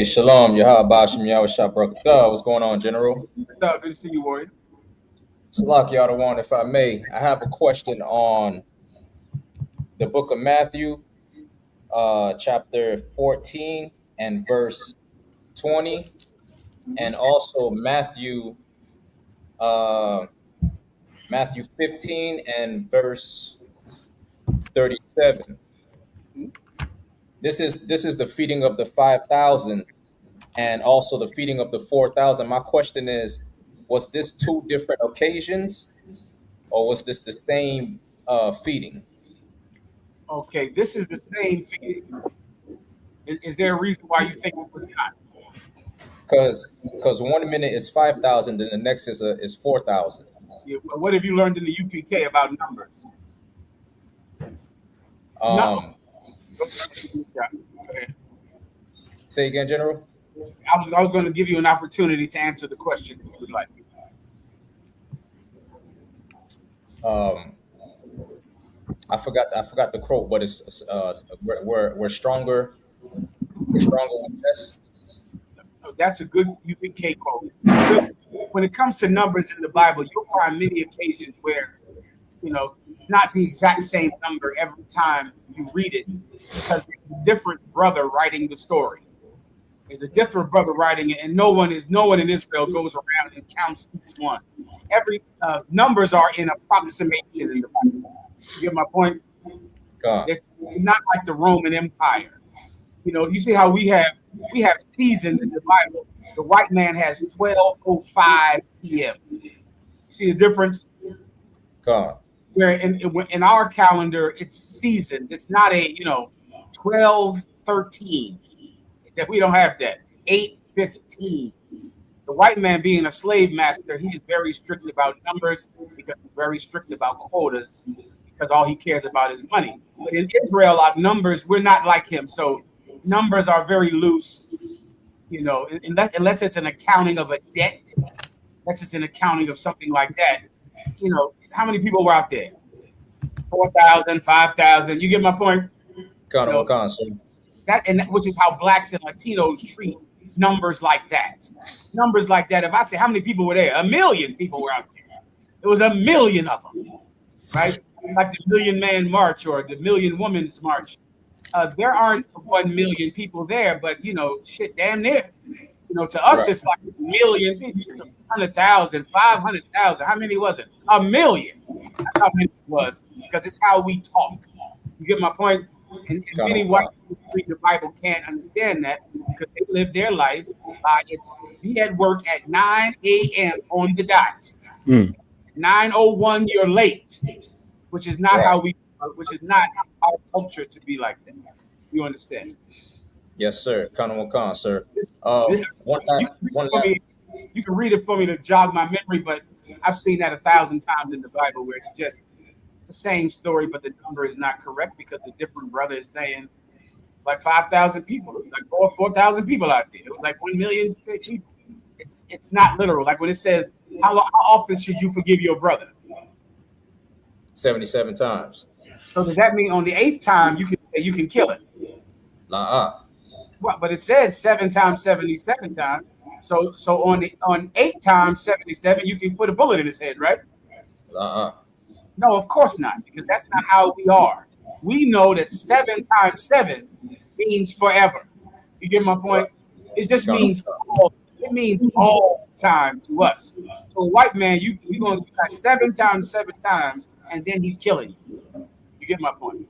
Hey, Shalom, Yahabashim Yahweh Barakatah. What's going on, General? What's up? Good to see you, Warrior. Salak Yadawan, if I may, I have a question on the book of Matthew, chapter 14 and verse 20, and also uh, Matthew 15 and verse 37. This is the feeding of the 5,000 and also the feeding of the 4,000. My question is, was this two different occasions, or was this the same feeding? Okay, this is the same feeding. Is there a reason why you think it was not? Because 1 minute is 5,000, then the next is 4,000. What have you learned in the UPK about numbers? No. Um, say again, General. I was going to give you an opportunity to answer the question if you would like. Um, I forgot the quote, but it's we're stronger. We're stronger with less. That's a good UPK quote. When it comes to numbers in the Bible, you'll find many occasions where, it's not the exact same number every time you read it because it's a different brother writing the story. There's a different brother writing it, and no one in Israel goes around and counts each one. Every numbers are in approximation in the Bible. You get my point? It's not like the Roman Empire. You see how we have seasons in the Bible. The white man has 12:05 p.m. You see the difference? God. Where in our calendar it's seasons. It's not a 12:13. That we don't have that. 8:15. The white man being a slave master, he is very strict about numbers because he's very strict about quotas because all he cares about is money. But in Israel, our numbers, we're not like him. So numbers are very loose, unless it's an accounting of a debt, unless it's an accounting of something like that. How many people were out there? 4,000, 5,000. You get my point? Which is how blacks and Latinos treat numbers like that. Numbers like that. If I say how many people were there, 1 million people were out there. It was 1 million of them, right? Like the Million Man March or the Million Women's March. There aren't 1 million people there, but shit, damn near. To us, right. It's like 1 million people, 100,000, 500,000. How many was it? 1 million. That's how many it was, because it's how we talk. You get my point? And many white people who read the Bible can't understand that because they live their life. Be at work at 9 a.m. on the dot. 9:01, you're late, which is not right. Which is not our culture to be like that. You understand? Yes, sir. Khan, sir. You can read it for me to jog my memory, but I've seen that 1,000 times in the Bible where it's just the same story, but the number is not correct because the different brother is saying like 5,000 people, like 4,000 people out there. It was like 1 million people. It's not literal. Like when it says, how often should you forgive your brother? 77 times. So does that mean on the 8th time you can say you can kill it? Well, but it said 7 times 77 times. So on 8 times 77 you can put a bullet in his head, right? No, of course not, because that's not how we are. We know that 7 times 7 means forever. You get my point? It just means all time to us. So a white man, you're going to do that 7 times 7 times, and then he's killing you. You get my point?